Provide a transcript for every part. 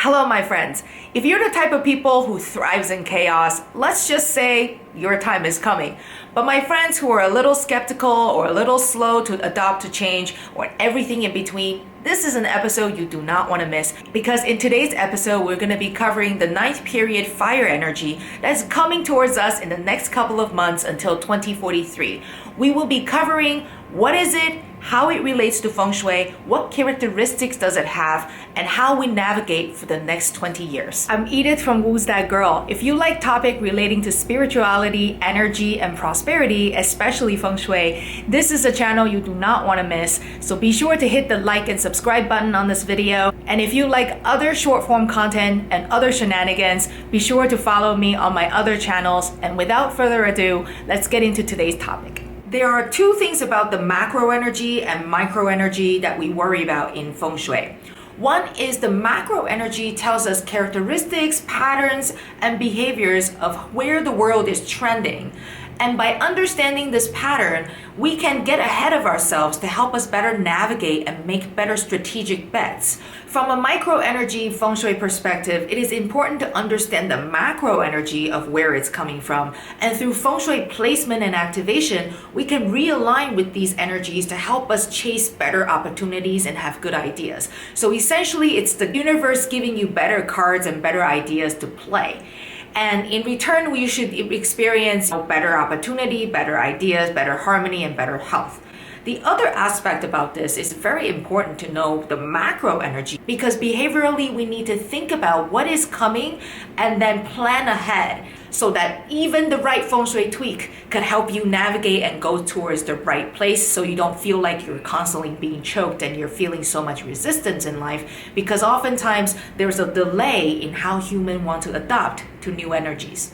Hello, my friends. If you're the type of people who thrives in chaos, let's just say your time is coming. But my friends who are a little skeptical or a little slow to adopt to change or everything in between, this is an episode you do not want to miss, because in today's episode, we're going to be covering the ninth period fire energy that's coming towards us in the next couple of months until 2043. We will be covering what is it, how it relates to Feng Shui, what characteristics does it have, and how we navigate for the next 20 years. I'm Edith from Wuisthatgirl. If you like topics relating to spirituality, energy, and prosperity, especially Feng Shui, this is a channel you do not want to miss. So be sure to hit the like and subscribe button on this video. And if you like other short form content and other shenanigans, be sure to follow me on my other channels. And without further ado, let's get into today's topic. There are two things about the macro energy and micro energy that we worry about in Feng Shui. One is the macro energy tells us characteristics, patterns, and behaviors of where the world is trending. And by understanding this pattern, we can get ahead of ourselves to help us better navigate and make better strategic bets. From a micro energy Feng Shui perspective, it is important to understand the macro energy of where it's coming from. And through Feng Shui placement and activation, we can realign with these energies to help us chase better opportunities and have good ideas. So essentially, it's the universe giving you better cards and better ideas to play. And in return, we should experience better opportunity, better ideas, better harmony, and better health. The other aspect about this is very important to know the macro energy, because behaviorally we need to think about what is coming and then plan ahead so that even the right Feng Shui tweak could help you navigate and go towards the right place, so you don't feel like you're constantly being choked and you're feeling so much resistance in life, because oftentimes there's a delay in how humans want to adapt to new energies.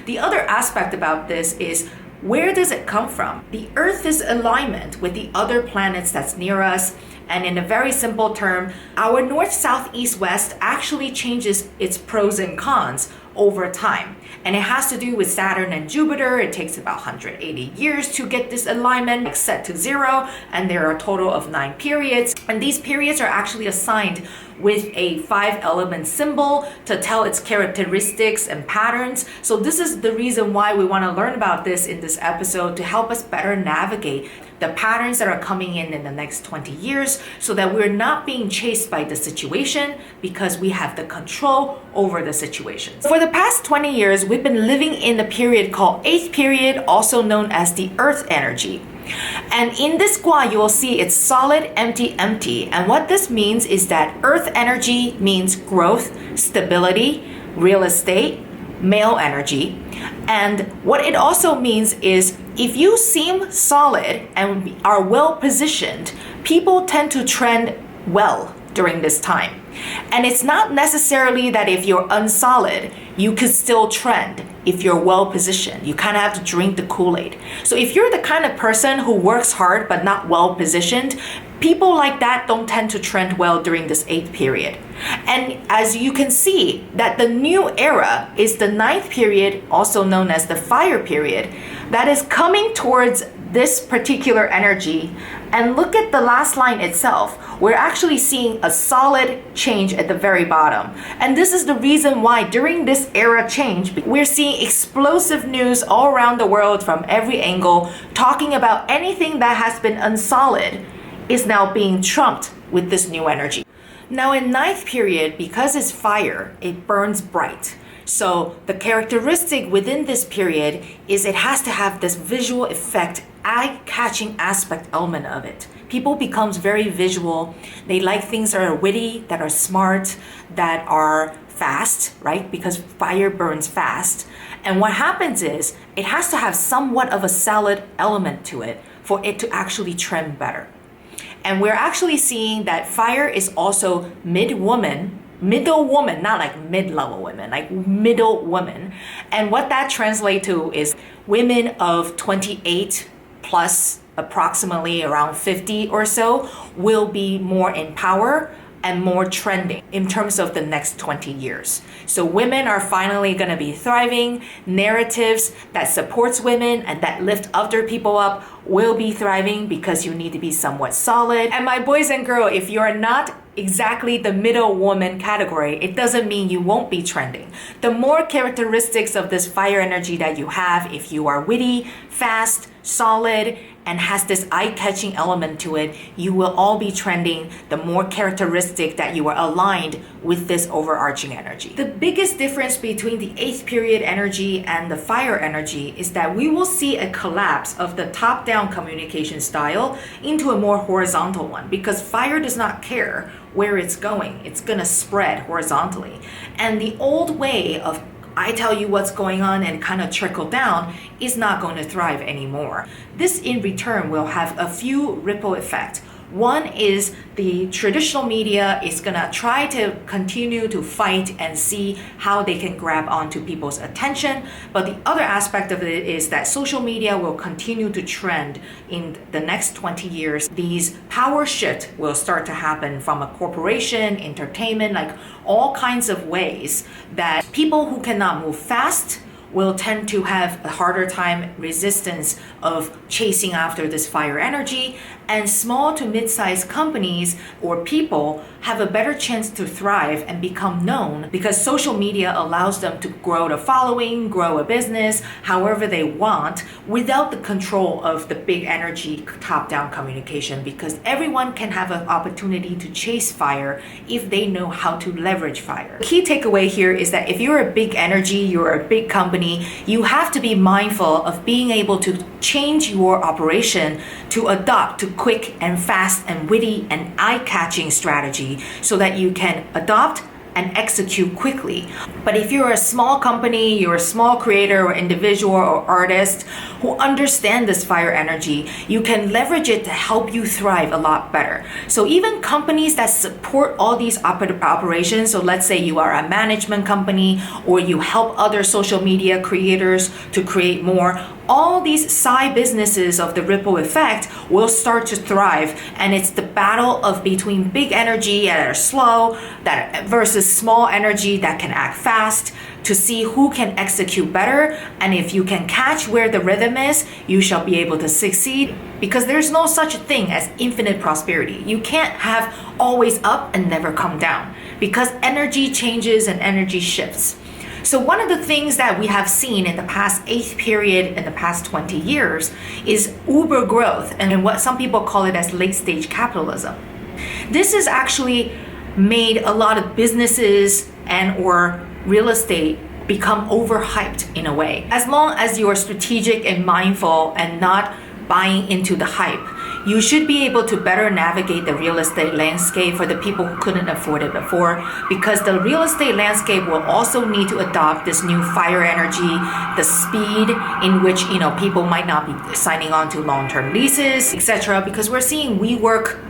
The other aspect about this is, where does it come from? The Earth is alignment with the other planets that's near us. And in a very simple term, our north, south, east, west actually changes its pros and cons over time. And it has to do with Saturn and Jupiter. It takes about 180 years to get this alignment set to zero. And there are a total of 9 periods. And these periods are actually assigned with a 5-element symbol to tell its characteristics and patterns. So this is the reason why we want to learn about this in this episode, to help us better navigate the patterns that are coming in the next 20 years, so that we're not being chased by the situation, because we have the control over the situation. For the past 20 years, we've been living in the period called 8th period, also known as the Earth energy. And in this gua, you will see it's solid, empty, empty. And what this means is that Earth energy means growth, stability, real estate, male energy. And what it also means is, if you seem solid and are well positioned, people tend to trend well during this time. And it's not necessarily that if you're unsolid, you could still trend if you're well positioned. You kind of have to drink the Kool-Aid. So if you're the kind of person who works hard but not well positioned, people like that don't tend to trend well during this 8th period. And as you can see, that the new era is the 9th period, also known as the fire period, that is coming towards this particular energy. And look at the last line itself. We're actually seeing a solid change at the very bottom. And this is the reason why during this era change, we're seeing explosive news all around the world from every angle, talking about anything that has been unsolid is now being trumped with this new energy. Now in 9th period, because it's fire, it burns bright. So the characteristic within this period is it has to have this visual effect, eye-catching aspect element of it. People becomes very visual. They like things that are witty, that are smart, that are fast, right? Because fire burns fast. And what happens is, it has to have somewhat of a solid element to it for it to actually trend better. And we're actually seeing that fire is also middle woman, not like mid-level women, like middle woman. And what that translates to is women of 28 plus, approximately around 50 or so, will be more in power and more trending in terms of the next 20 years. So women are finally going to be thriving. Narratives that supports women and that lift other people up will be thriving, because you need to be somewhat solid. And my boys and girls, if you're not exactly the middle woman category, it doesn't mean you won't be trending. The more characteristics of this fire energy that you have, if you are witty, fast, solid, and has this eye-catching element to it, you will all be trending the more characteristic that you are aligned with this overarching energy. The biggest difference between the 8th period energy and the fire energy is that we will see a collapse of the top-down communication style into a more horizontal one, because fire does not care where it's going. It's gonna spread horizontally. And the old way of I tell you what's going on and kind of trickle down is not going to thrive anymore. This in return will have a few ripple effects. One is the traditional media is going to try to continue to fight and see how they can grab onto people's attention. But the other aspect of it is that social media will continue to trend in the next 20 years. These power shift will start to happen from a corporation, entertainment, like all kinds of ways that people who cannot move fast will tend to have a harder time resistance of chasing after this fire energy, and small to mid-sized companies or people have a better chance to thrive and become known because social media allows them to grow the following, grow a business however they want without the control of the big energy top-down communication, because everyone can have an opportunity to chase fire if they know how to leverage fire. The key takeaway here is that if you're a big energy, you're a big company, you have to be mindful of being able to change your operation to adopt to quick and fast and witty and eye-catching strategy so that you can adopt and execute quickly. But if you're a small company, you're a small creator or individual or artist who understand this fire energy, you can leverage it to help you thrive a lot better. So even companies that support all these operations, so let's say you are a management company or you help other social media creators to create more, all these side businesses of the ripple effect will start to thrive. And it's the battle of between big energy that are slow that versus small energy that can act fast to see who can execute better. And if you can catch where the rhythm is, you shall be able to succeed, because there's no such thing as infinite prosperity. You can't have always up and never come down, because energy changes and energy shifts. So one of the things that we have seen in the past 8th period in the past 20 years is uber growth, and what some people call it as late stage capitalism. This has actually made a lot of businesses and or real estate become overhyped in a way. As long as you are strategic and mindful and not buying into the hype, you should be able to better navigate the real estate landscape for the people who couldn't afford it before, because the real estate landscape will also need to adopt this new fire energy, the speed in which people might not be signing on to long-term leases, etc. Because we're seeing WeWork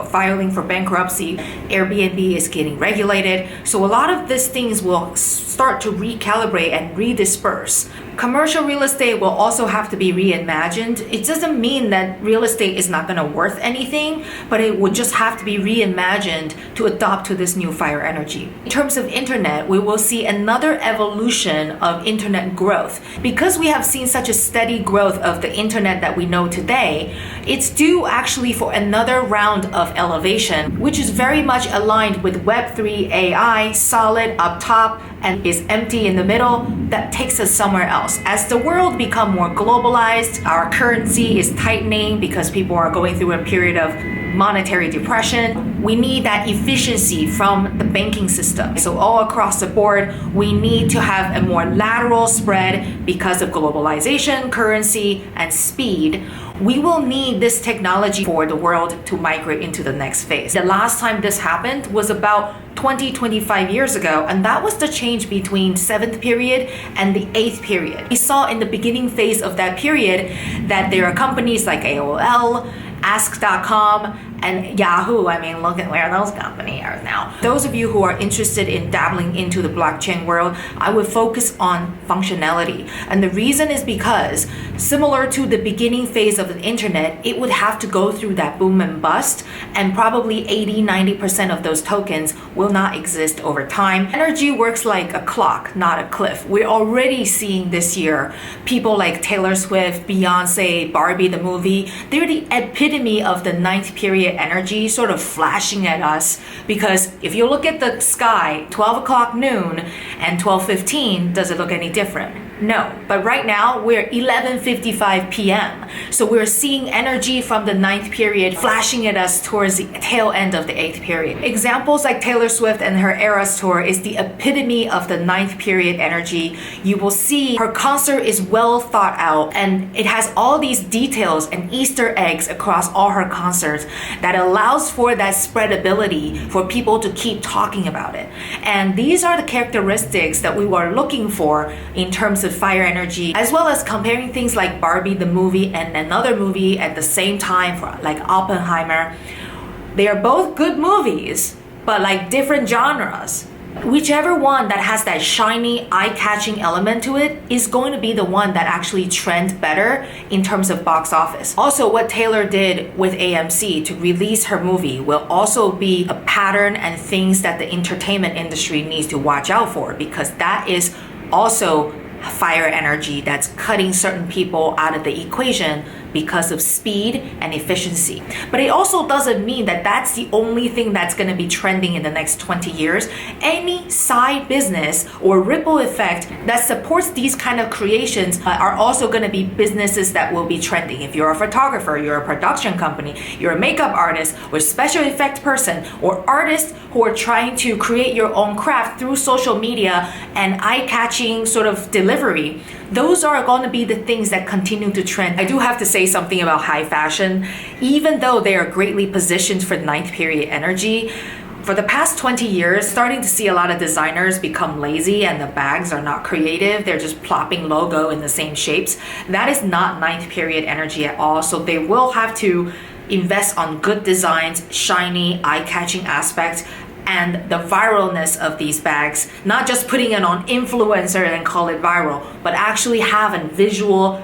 filing for bankruptcy, Airbnb is getting regulated. So a lot of these things will start to recalibrate and redisperse. Commercial real estate will also have to be reimagined. It doesn't mean that real estate is not going to worth anything, but it would just have to be reimagined to adopt to this new fire energy. In terms of internet, we will see another evolution of internet growth. Because we have seen such a steady growth of the internet that we know today, it's due actually for another round of elevation, which is very much aligned with Web3 AI, solid up top and is empty in the middle, that takes us somewhere else. As the world become more globalized, our currency is tightening because people are going through a period of monetary depression. We need that efficiency from the banking system. So all across the board, we need to have a more lateral spread because of globalization, currency, and speed. We will need this technology for the world to migrate into the next phase. The last time this happened was about 25 years ago, and that was the change between 7th period and the 8th period. We saw in the beginning phase of that period that there are companies like AOL, Ask.com, and Yahoo. I mean, look at where those companies are now. Those of you who are interested in dabbling into the blockchain world, I would focus on functionality. And the reason is because, similar to the beginning phase of the internet, it would have to go through that boom and bust, and probably 80-90% of those tokens will not exist over time. Energy works like a clock, not a cliff. We're already seeing this year people like Taylor Swift, Beyonce, Barbie the movie. They're the epitome of the 9th period period energy sort of flashing at us, because if you look at the sky, 12 o'clock noon and 12:15, does it look any different? No. But right now we're 11:55 p.m. So we're seeing energy from the ninth period flashing at us towards the tail end of the eighth period. Examples like Taylor Swift and her Eras tour is the epitome of the ninth period energy. You will see her concert is well thought out, and it has all these details and Easter eggs across all her concerts that allows for that spreadability for people to keep talking about it. And these are the characteristics that we were looking for in terms of fire energy, as well as comparing things like Barbie the movie and another movie at the same time, for like Oppenheimer. They are both good movies, but like different genres. Whichever one that has that shiny, eye-catching element to it is going to be the one that actually trends better in terms of box office. Also, what Taylor did with AMC to release her movie will also be a pattern and things that the entertainment industry needs to watch out for, because that is also fire energy that's cutting certain people out of the equation because of speed and efficiency. But it also doesn't mean that that's the only thing that's going to be trending in the next 20 years. Any side business or ripple effect that supports these kind of creations are also going to be businesses that will be trending. If you're a photographer, you're a production company, you're a makeup artist or special effect person, or artists who are trying to create your own craft through social media and eye-catching sort of delivery, those are going to be the things that continue to trend. I do have to say something about high fashion. Even though they are greatly positioned for ninth period energy, for the past 20 years, starting to see a lot of designers become lazy and the bags are not creative. They're just plopping logo in the same shapes. That is not ninth period energy at all. So they will have to invest on good designs, shiny, eye-catching aspects, and the viralness of these bags, not just putting it on influencer and call it viral, but actually have a visual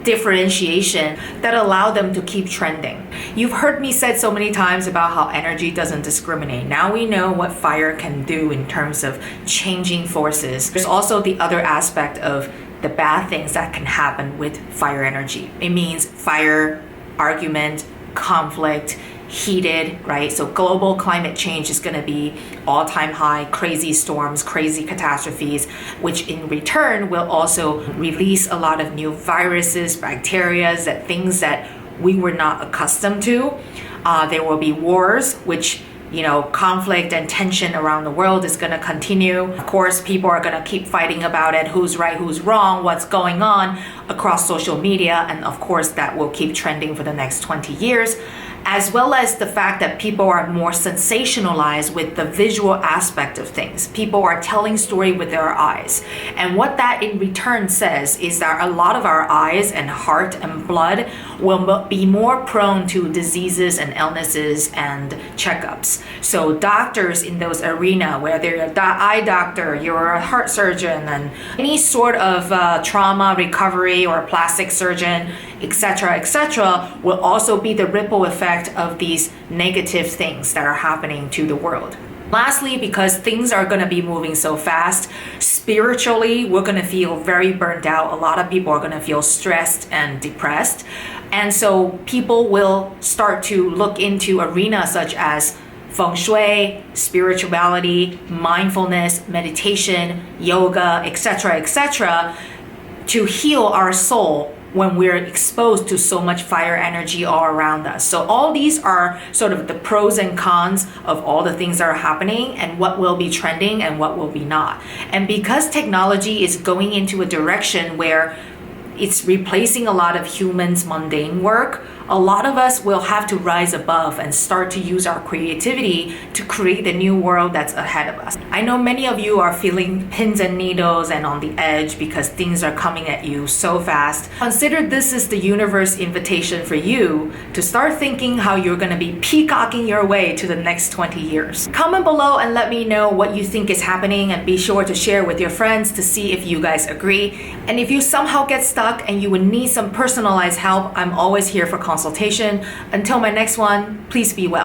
differentiation that allow them to keep trending. You've heard me said so many times about how energy doesn't discriminate. Now we know what fire can do in terms of changing forces. There's also the other aspect of the bad things that can happen with fire energy. It means fire, argument, conflict, heated, right? So global climate change is going to be all-time high, crazy storms, crazy catastrophes, which in return will also release a lot of new viruses, bacteria, that things that we were not accustomed to. There will be wars, which conflict and tension around the world is going to continue. Of course, people are going to keep fighting about it, who's right, who's wrong, what's going on across social media. And of course, that will keep trending for the next 20 years. As well as the fact that people are more sensationalized with the visual aspect of things. People are telling story with their eyes. And what that in return says is that a lot of our eyes and heart and blood will be more prone to diseases and illnesses and checkups. So doctors in those arena, whether you're an eye doctor, you're a heart surgeon, and any sort of trauma recovery or a plastic surgeon, etc., will also be the ripple effect of these negative things that are happening to the world. Lastly, because things are going to be moving so fast, spiritually, we're going to feel very burnt out. A lot of people are going to feel stressed and depressed. And so people will start to look into arenas such as Feng Shui, spirituality, mindfulness, meditation, yoga, etc., to heal our soul when we're exposed to so much fire energy all around us. So all these are sort of the pros and cons of all the things that are happening and what will be trending and what will be not. And because technology is going into a direction where it's replacing a lot of humans' mundane work, a lot of us will have to rise above and start to use our creativity to create the new world that's ahead of us. I know many of you are feeling pins and needles and on the edge because things are coming at you so fast. Consider this is the universe invitation for you to start thinking how you're going to be peacocking your way to the next 20 years. Comment below and let me know what you think is happening, and be sure to share with your friends to see if you guys agree. And if you somehow get stuck and you would need some personalized help, I'm always here for consultation. Until my next one, please be well.